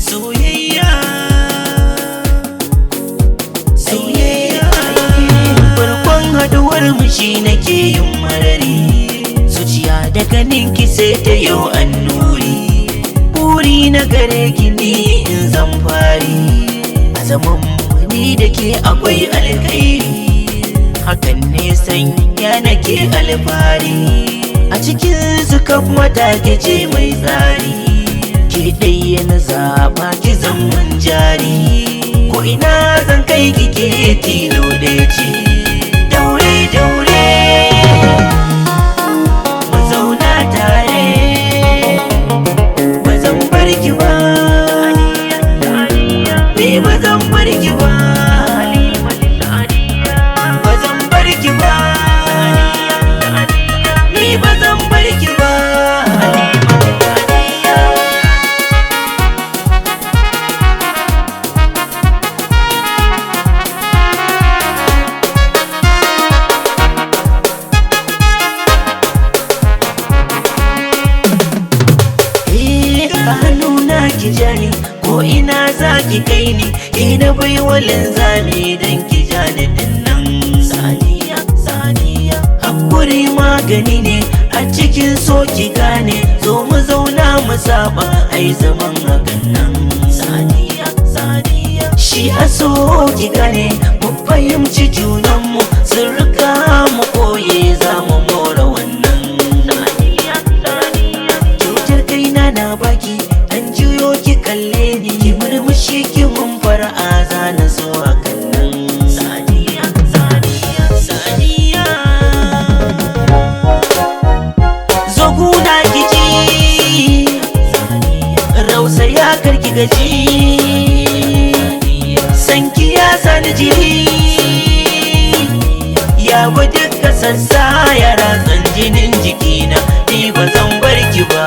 soyayya soyayya farkon haduwar mu shi nake yin marari zuciya da ganinki sai ta yau annuri buri na gare ki ni in zan fari a zaman ni da ke akwai alkhairi hakan ne sanya nake alfahari a cikin zukan wata ce mai tsari ke ɗaya na zaɓa ki zaman jari ko ina zan kai ki ke tilo ɗaya ce daure daure mu zauna tare ba zan bar ki ba ni ba zan bar ki ba ba zan bar ki ba ni ba zan bar ki ba ki jani ko ina za ki kai ni ina bai walin zane dan ki jani dinnan saniya saniya hakuri magani ne a cikin so ki gane zo mu zauna mu saba ai zaman hakan nan saniya saniya shi a so ki gane mu fahimci junanmu sirrika mu koye za mu more wannan saniya saniya kyautar kaina na baki ki kalle ni ki murmushi ki mun fara'a zana so hakan nan saniya saniya saniya zo guna ki ji rausaya karki gaji sanki ya sani jiri ya bi duka sassa ya ratsan jinin jikina ni ba zan bar ki ba